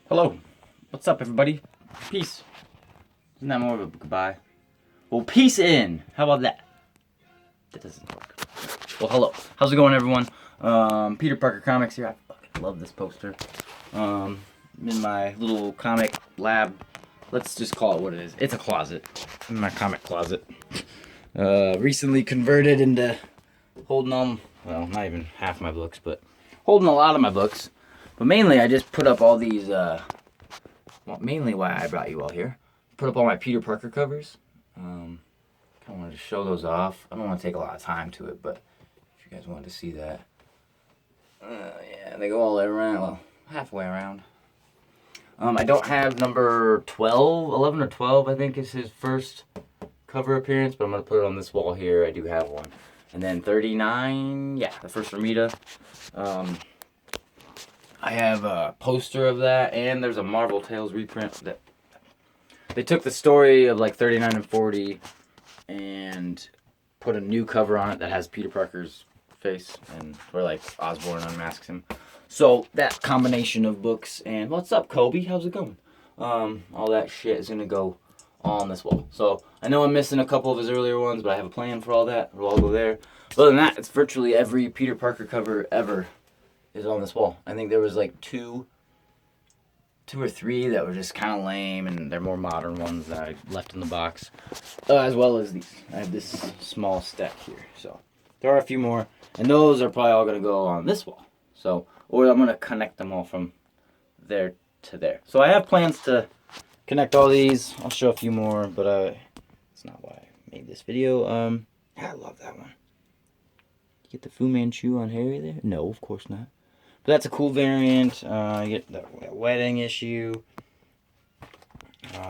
Hello. What's up, everybody? Peace. Isn't that more of a goodbye? Well, peace in. How about that? That doesn't work. Well, hello. How's it going, everyone? Peter Parker Comics here. I fucking love this poster. I'm in my little comic lab. Let's just call it what it is. It's a closet. In my comic closet. Recently converted into holding on, well, not even half my books, but holding a lot of my books. But mainly, I just put up all these, well, mainly why I brought you all here. Put up all my Peter Parker covers. Kind of wanted to show those off. I don't want to take a lot of time to it, but if you guys wanted to see that. Yeah, they go all the way around, well, halfway around. I don't have number 12, 11 or 12, I think is his first cover appearance, but I'm going to put it on this wall here. I do have one. And then 39, yeah, the first Ramita. I have a poster of that, and there's a Marvel Tales reprint that they took the story of like 39 and 40 and put a new cover on it that has Peter Parker's face and where like Osborn unmasks him. So that combination of books and what's up, Kobe? How's it going? All that shit is gonna go on this wall. So I know I'm missing a couple of his earlier ones, but I have a plan for all that. It'll all go there. Other than that, it's virtually every Peter Parker cover ever is on this wall. I think there was like two or three that were just kind of lame, and they're more modern ones that I left in the box, as well as these. I have this small stack here, so there are a few more, and those are probably all going to go on this wall. So, or I'm going to connect them all from there to there. So I have plans to connect all these. I'll show a few more, but that's not why I made this video. I love that one. You get the Fu Manchu on Harry there? No, of course not. But that's a cool variant. You get that wedding issue.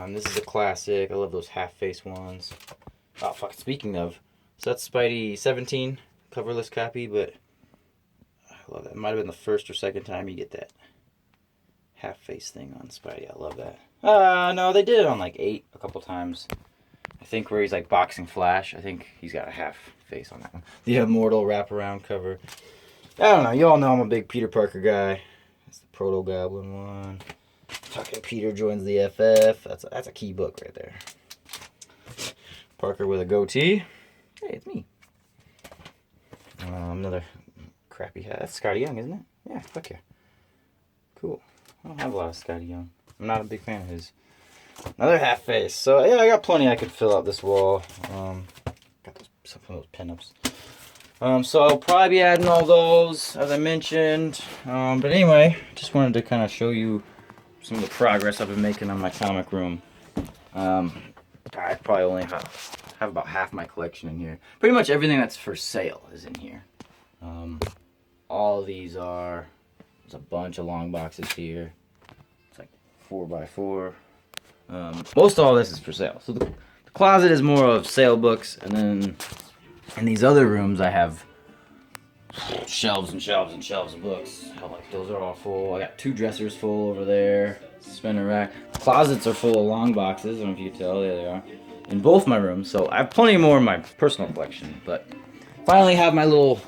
This is a classic. I love those half-face ones. Oh, fuck. Speaking of, so that's Spidey 17 coverless copy, but I love that. It might have been the first or second time you get that half-face thing on Spidey. I love that. No, they did it on like 8 a couple times. I think where he's like boxing Flash. I think he's got a half-face on that one. The Immortal wraparound cover. I don't know. You all know I'm a big Peter Parker guy. That's the Proto Goblin one. Fucking Peter joins the FF. That's a key book right there. Parker with a goatee. Hey, it's me. Another crappy hat. That's Scotty Young, isn't it? Yeah, fuck yeah. Cool. I don't have a lot of Scotty Young. I'm not a big fan of his. Another half face. So yeah, I got plenty I could fill out this wall. Got some of those pinups. So I'll probably be adding all those, as I mentioned. But anyway, just wanted to kind of show you some of the progress I've been making on my comic room. I probably only have about half my collection in here. Pretty much everything that's for sale is in here. All of these are, there's a bunch of long boxes here. It's like 4x4. Most all this is for sale. So the closet is more of sale books, and then in these other rooms, I have shelves and shelves and shelves of books. Hell, like those are all full. I got 2 dressers full over there. Spinner rack. Closets are full of long boxes. I don't know if you can tell. There they are. In both my rooms. So I have plenty more in my personal collection. But finally have my little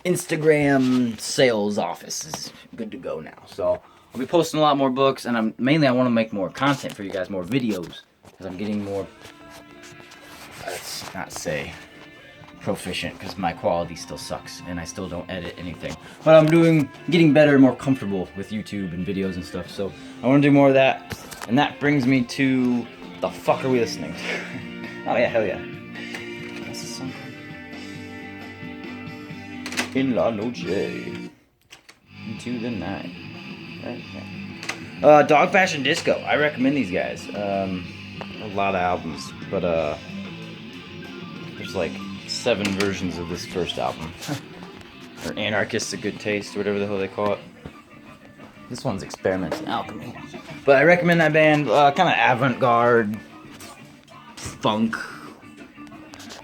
Instagram sales office is good to go now. So I'll be posting a lot more books. And I want to make more content for you guys. More videos. Because I'm getting more, let's not say proficient, because my quality still sucks and I still don't edit anything, but I'm getting better and more comfortable with YouTube and videos and stuff, so I want to do more of that. And that brings me to, the fuck are we listening to? Oh yeah, hell yeah. What's this song called? In La Noche Into the Night. Right, yeah. Dog Fashion Disco. I recommend these guys. A lot of albums, but there's like 7 versions of this first album. Or Anarchist's a Good Taste, whatever the hell they call it. This one's Experiments in Alchemy. But I recommend that band. Kind of avant-garde, funk,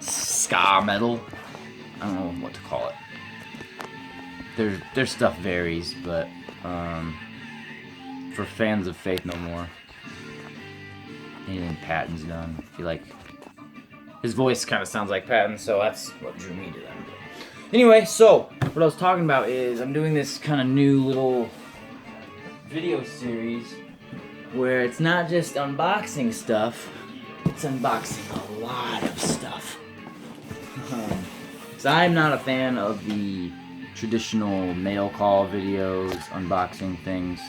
ska metal. I don't know what to call it. Their stuff varies, but for fans of Faith No More, anything Patton's done, if you like. His voice kind of sounds like Patton, so that's what drew me to them. Anyway, so what I was talking about is I'm doing this kind of new little video series where it's not just unboxing stuff, it's unboxing a lot of stuff. So I'm not a fan of the traditional mail call videos, unboxing things.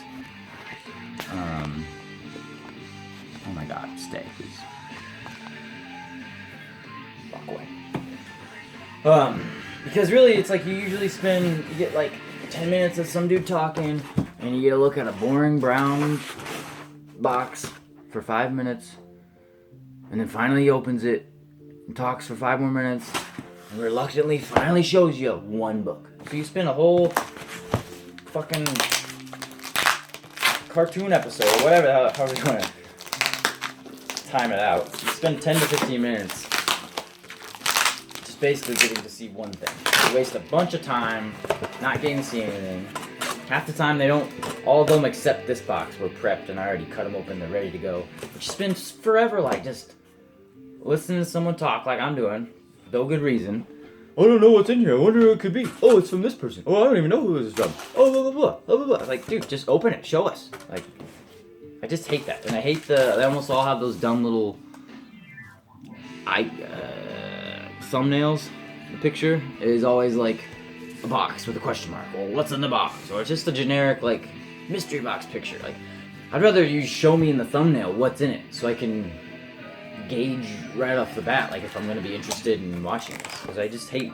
Oh my god, stay, please. Walk away. Because really, it's like you get like 10 minutes of some dude talking, and you get to look at a boring brown box for 5 minutes, and then finally he opens it and talks for 5 more minutes, and reluctantly finally shows you one book. So you spend a whole fucking cartoon episode, or whatever, however you want to time it out. You spend 10 to 15 minutes just basically getting to see one thing. You waste a bunch of time not getting to see anything. Half the time all of them except this box were prepped and I already cut them open, they're ready to go. But you spend forever like just listening to someone talk like I'm doing, for no good reason. I don't know what's in here, I wonder who it could be. Oh, it's from this person. Oh, I don't even know who this is from. Oh, blah, blah, blah, blah, blah, blah. Like, dude, just open it, show us. Like, I just hate that. And I hate they almost all have those dumb little thumbnails. The picture is always like a box with a question mark. Well, what's in the box? Or it's just a generic, like, mystery box picture. Like, I'd rather you show me in the thumbnail what's in it so I can gauge right off the bat, like, if I'm going to be interested in watching this. Because I just hate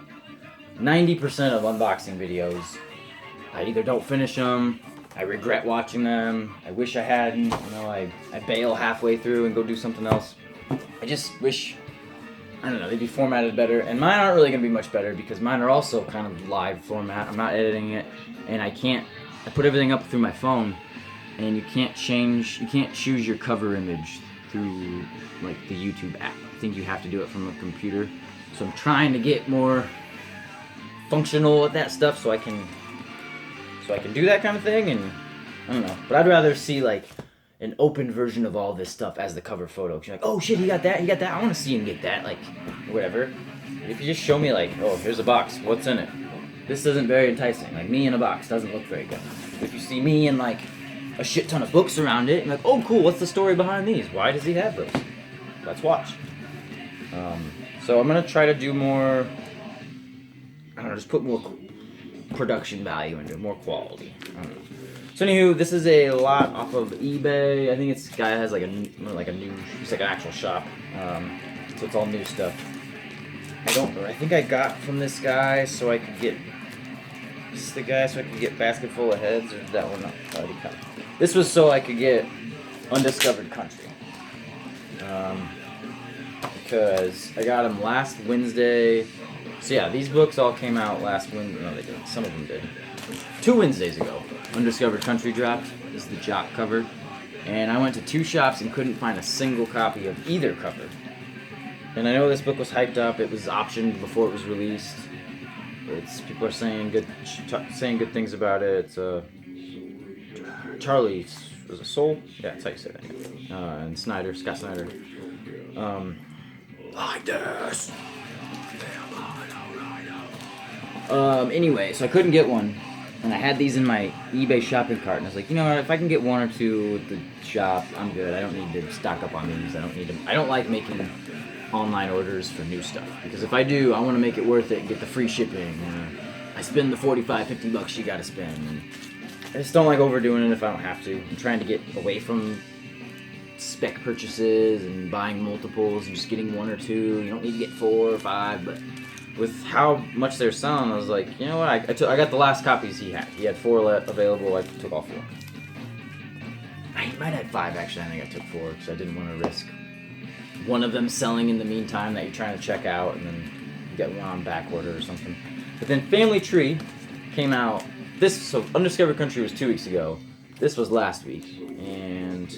90% of unboxing videos. I either don't finish them, I regret watching them, I wish I hadn't, I bail halfway through and go do something else. I just wish, I don't know, they'd be formatted better. And mine aren't really going to be much better because mine are also kind of live format. I'm not editing it, and I put everything up through my phone, and you can't choose your cover image through, like, the YouTube app. I think you have to do it from a computer. So I'm trying to get more functional with that stuff so I can do that kind of thing, and I don't know. But I'd rather see, like, an open version of all this stuff as the cover photo. 'Cause you're like, oh shit, he got that, I want to see him get that, like, whatever. If you just show me, like, oh, here's a box, what's in it? This isn't very enticing. Like, me in a box doesn't look very good. If you see me in, like, a shit ton of books around it, you're like, oh cool, what's the story behind these? Why does he have those? Let's watch. So I'm going to try to do more, I don't know, just put more production value into it, more quality. I don't know. So anywho, this is a lot off of eBay. I think this guy has like a new, it's like an actual shop. So it's all new stuff. I think I got from this guy so I could get, this is the guy so I could get Basket Full of Heads, or did that one not already come? This was so I could get Undiscovered Country. Because I got them last Wednesday. So yeah, these books all came out last Wednesday. No, they didn't. Some of them did. 2 Wednesdays ago, Undiscovered Country dropped. This is the jock cover. And I went to 2 shops and couldn't find a single copy of either cover. And I know this book was hyped up. It was optioned before it was released. People are saying good things about it. It's Charlie, was it Soul? Yeah, that's how you say that. And Scott Snyder. Like this. Anyway, so I couldn't get one, and I had these in my eBay shopping cart, and I was like, you know what, if I can get 1 or 2 at the shop, I'm good. I don't need to stock up on these. I don't like making online orders for new stuff, because if I do, I want to make it worth it and get the free shipping. I spend the $45-50 you gotta spend, and I just don't like overdoing it if I don't have to. I'm trying to get away from spec purchases and buying multiples and just getting 1 or 2. You don't need to get 4 or 5, but with how much they're selling, I was like, you know what, I got the last copies he had. He had 4 available, I took all 4. I might have had 5, actually. I think I took 4, because I didn't want to risk one of them selling in the meantime that you're trying to check out, and then you get one on back order or something. But then Family Tree came out, so Undiscovered Country was 2 weeks ago. This was last week, and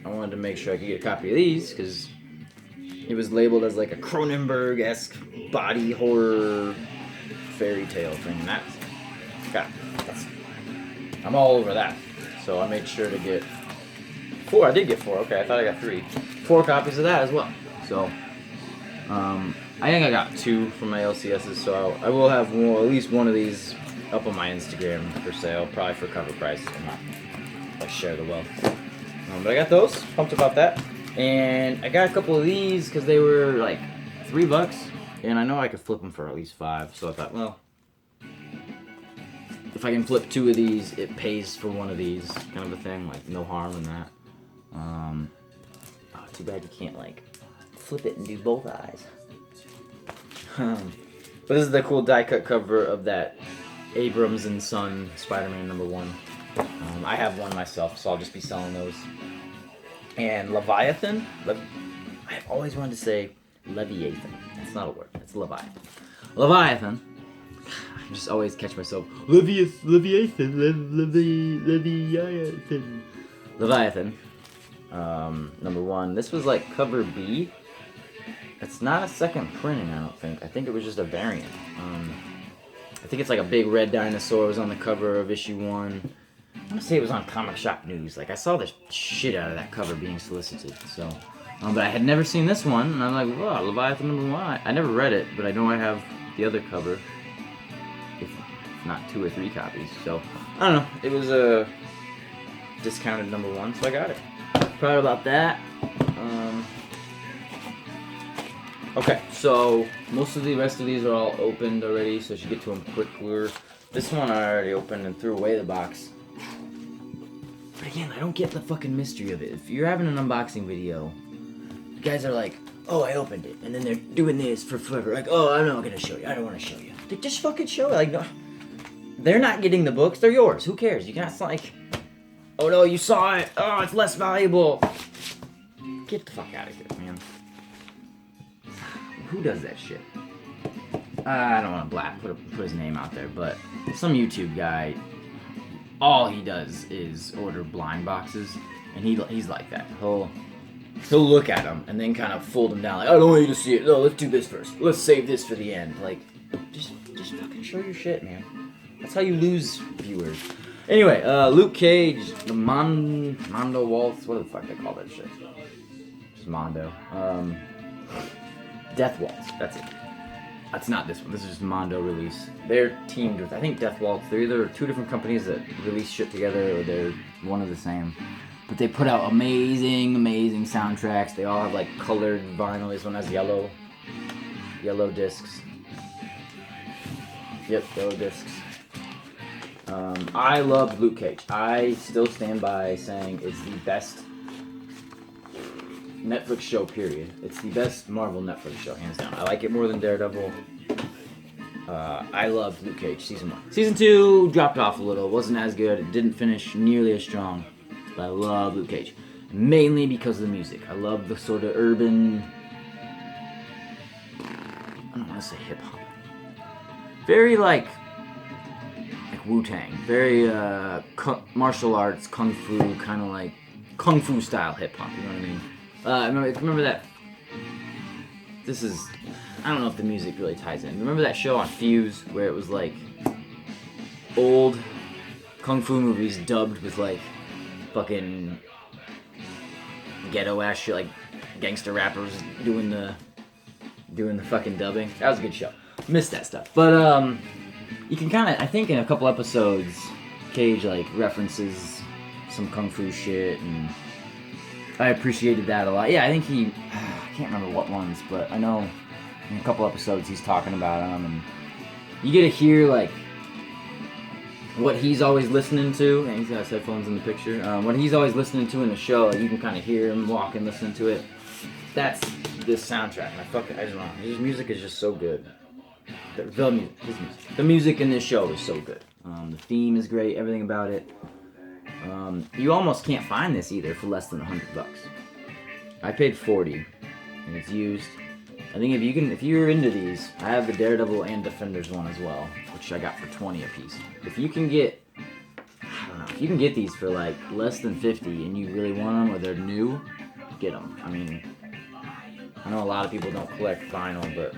I wanted to make sure I could get a copy of these, because it was labeled as like a Cronenberg-esque body horror fairy tale thing. I'm all over that. So I made sure to get 4. I did get 4. Okay, I thought I got 3. 4 copies of that as well. So I think I got 2 from my LCSs. So I will have at least one of these up on my Instagram for sale, probably for cover price. always share the wealth. But I got those. Pumped about that. And I got a couple of these because they were like $3. And I know I could flip them for at least $5. So I thought, well, if I can flip 2 of these, it pays for 1 of these, kind of a thing. Like, no harm in that. Oh, too bad you can't, like, flip it and do both eyes. But this is the cool die-cut cover of that Abrams and Son Spider-Man #1. I have one myself, so I'll just be selling those. And Leviathan? I've always wanted to say Leviathan. It's not a word. It's Leviathan. Leviathan. I just always catch myself. Leviathan. Leviathan. #1. This was like cover B. It's not a second printing, I don't think. I think it was just a variant. I think it's like a big red dinosaur was on the cover of issue 1. I want to say it was on Comic Shop News. Like, I saw the shit out of that cover being solicited. So, but I had never seen this one, and I'm like, wow, Leviathan #1. I never read it, but I know I have the other cover, if not 2 or 3 copies. So, I don't know. It was a discounted #1, so I got it. Proud about that. Okay, so most of the rest of these are all opened already, so I should get to them quicker. This one I already opened and threw away the box. But again, I don't get the fucking mystery of it. If you're having an unboxing video, you guys are like, oh, I opened it, and then they're doing this for forever. Like, oh, I'm not gonna show you. I don't want to show you. They just fucking show it. Like, no, they're not getting the books. They're yours. Who cares? You can't. It's like, oh no, you saw it. Oh, it's less valuable. Get the fuck out of here, man. Who does that shit? I don't want to put his name out there, but some YouTube guy, all he does is order blind boxes, and he's like that. He'll look at them and then kind of fold them down. Like, I don't want you to see it. No, let's do this first. Let's save this for the end. Like, just fucking show your shit, man. That's how you lose viewers. Anyway, Luke Cage, the Mondo Waltz. What the fuck they call that shit? Just Mondo. Death Waltz. That's it. That's not this one. This is just Mondo release. They're teamed with, I think, Death Waltz. They're either 2 different companies that release shit together, or they're one of the same. But they put out amazing, amazing soundtracks. They all have like colored vinyl. This one has yellow discs. Yep, yellow discs. I love Luke Cage. I still stand by saying it's the best Netflix show, period. It's the best Marvel Netflix show, hands down. I like it more than Daredevil. I loved Luke Cage, season 1. Season 2 dropped off a little. It wasn't as good. It didn't finish nearly as strong. But I love Luke Cage. Mainly because of the music. I love the sort of urban... I don't want to say hip-hop. Very like Wu-Tang. Very martial arts, kung fu, kind of like kung fu style hip-hop, you know what I mean? Remember that... This is... I don't know if the music really ties in. Remember that show on Fuse where it was like old kung fu movies dubbed with like fucking ghetto ass shit, like gangster rappers doing the fucking dubbing? That was a good show. Missed that stuff. But you can kind of, I think in a couple episodes, Cage like references some kung fu shit, and I appreciated that a lot. Yeah, I think I can't remember what ones, but I know in a couple episodes he's talking about them, and you get to hear like what he's always listening to, and he's got his headphones in the picture. What he's always listening to in the show, like, you can kind of hear him walking, listening to it. That's this soundtrack, and I just don't know. His music is just so good. The music in this show is so good. The theme is great, everything about it. You almost can't find this either for less than $100. I paid $40, and it's used. I think if you're into these, I have the Daredevil and Defenders one as well, which I got for $20 a piece. If you can get, if you can get these for like less than $50 and you really want them or they're new, get them. I mean, I know a lot of people don't collect vinyl, but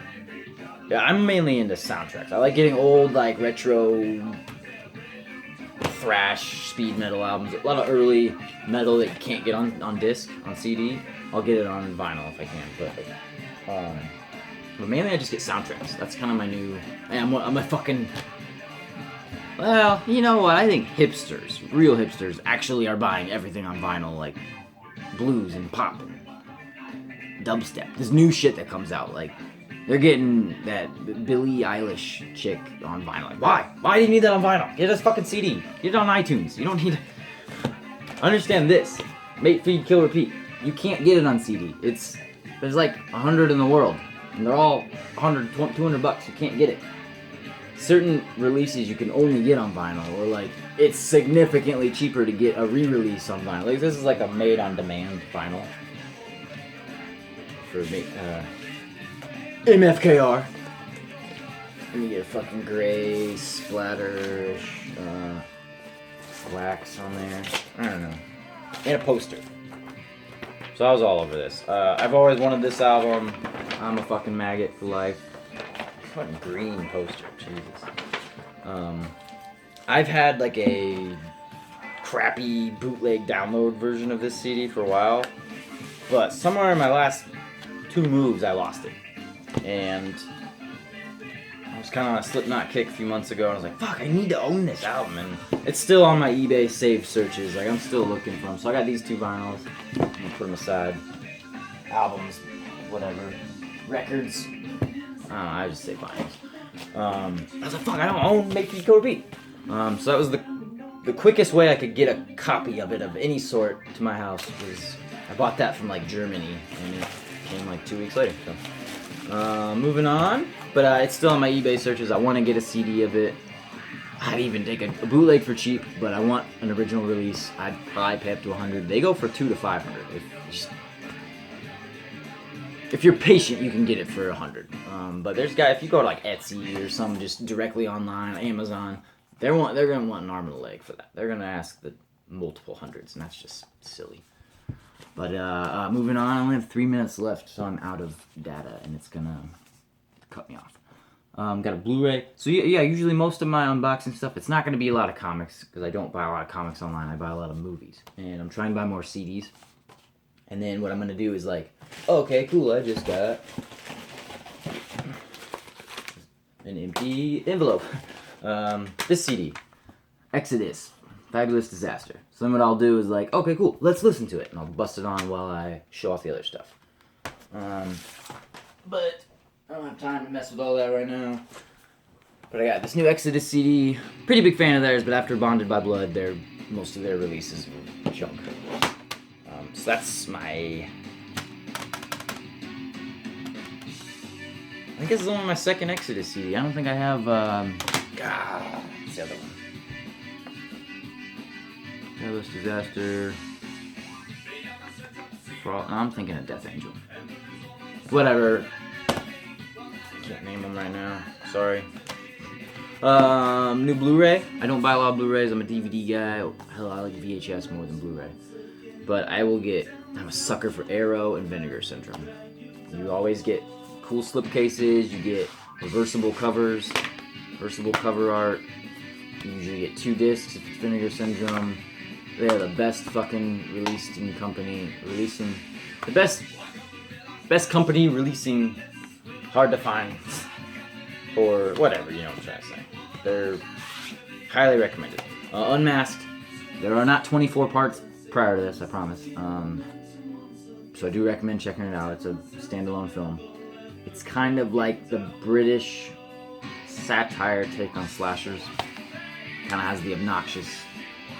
yeah, I'm mainly into soundtracks. I like getting old, like retro thrash, speed metal albums. A lot of early metal that you can't get on disc, on CD. I'll get it on vinyl if I can, but mainly I just get soundtracks. That's kind of my new... I'm a fucking... Well, you know what? I think hipsters, real hipsters, actually are buying everything on vinyl, like blues and pop and dubstep. This new shit that comes out, like they're getting that Billie Eilish chick on vinyl. Like, why? Why do you need that on vinyl? Get us fucking CD. Get it on iTunes. You don't need. Understand this. Mate, feed, kill, repeat. You can't get it on CD. There's like 100 in the world, and they're all 100, 200 bucks. You can't get it. Certain releases you can only get on vinyl, or like it's significantly cheaper to get a re-release on vinyl. Like this is like a made-on-demand vinyl for MFKR. And you get a fucking gray splatter-ish wax on there. I don't know. And a poster. So I was all over this. I've always wanted this album. I'm a fucking maggot for life. Fucking green poster, Jesus. I've had like a crappy bootleg download version of this CD for a while, but somewhere in my last 2 moves I lost it, and I was kind of on a Slipknot kick a few months ago, and I was like, fuck, I need to own this album, and it's still on my eBay saved searches. Like I'm still looking for them, so I got these 2 vinyls. I'm gonna put them aside. Albums, whatever, records. I just say vinyls. I was like, fuck, I don't own Make Me Go Repeat. So that was the quickest way I could get a copy of it of any sort to my house. Was I bought that from like Germany, and it came like 2 weeks later. So moving on, but it's still on my eBay searches. I want to get a CD of it. I'd even take a bootleg for cheap, but I want an original release. I'd probably pay up to $100. They go for $200 to $500. If you're patient, you can get it for $100. But there's guys, if you go to like Etsy or some just directly online, Amazon, they're gonna want an arm and a leg for that. They're gonna ask the multiple hundreds, and that's just silly. But moving on, I only have 3 minutes left, so I'm out of data, and it's gonna cut me off. Got a Blu-ray. So yeah, usually most of my unboxing stuff, it's not gonna be a lot of comics, because I don't buy a lot of comics online. I buy a lot of movies, and I'm trying to buy more CDs. And then what I'm gonna do is like, okay, cool, I just got an empty envelope. This CD, Exodus, Fabulous Disaster. So then what I'll do is like, okay, cool, let's listen to it. And I'll bust it on while I show off the other stuff. But I don't have time to mess with all that right now. But I got this new Exodus CD. Pretty big fan of theirs, but after Bonded by Blood, most of their releases were junk. So that's my... I think this is only my second Exodus CD. I don't think I have... what's the other one? Careless Disaster... I'm thinking of Death Angel. Whatever. Can't name them right now. Sorry. New Blu-ray. I don't buy a lot of Blu-rays. I'm a DVD guy. Hell, I like VHS more than Blu-ray. But I'm a sucker for Arrow and Vinegar Syndrome. You always get cool slipcases, you get reversible covers, reversible cover art. You usually get 2 discs if it's Vinegar Syndrome. They are the best fucking releasing company, the best company releasing hard to find, or whatever, you know what I'm trying to say. They're highly recommended. Unmasked, there are not 24 parts prior to this, I promise. So I do recommend checking it out. It's a standalone film. It's kind of like the British satire take on slashers. Kind of has the obnoxious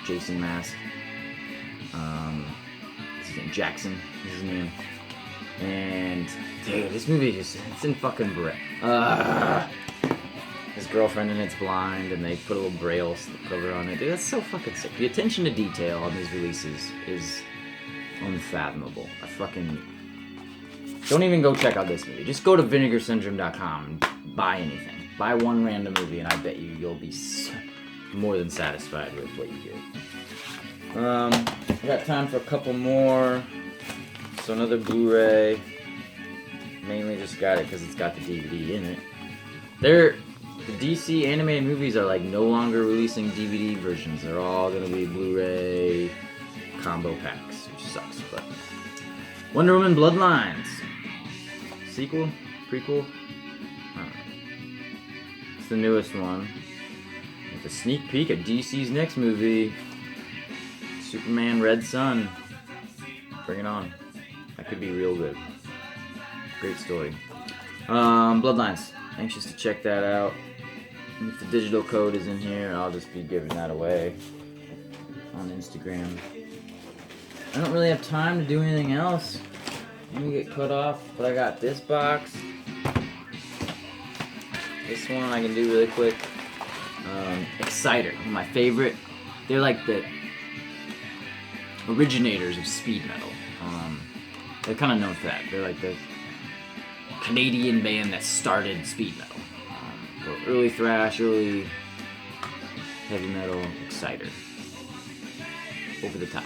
Jason mask. His name Jackson is his name. And dude, this movie it's in fucking his girlfriend in it's blind, and they put a little braille cover on it. Dude, that's so fucking sick. The attention to detail on these releases is unfathomable. I fucking... Don't even go check out this movie. Just go to vinegarsyndrome.com and buy anything. Buy one random movie, and I bet you'll be more than satisfied with what you get. I got time for a couple more. So another Blu-ray. Mainly just got it because it's got the DVD in it. The DC animated movies are like no longer releasing DVD versions. They're all gonna be Blu-ray combo packs, which sucks. But Wonder Woman Bloodlines sequel, prequel. I don't know. It's the newest one. with a sneak peek at DC's next movie, Superman Red Sun. Bring it on. That could be real good. Great story. Bloodlines. Anxious to check that out. If the digital code is in here, I'll just be giving that away on Instagram. I don't really have time to do anything else. Let me get cut off, but I got this box. This one I can do really quick. Exciter, my favorite. They're like the originators of speed metal. They're kind of known for that. They're like the Canadian band that started speed metal. Early thrash, early heavy metal, Exciter. Over the top.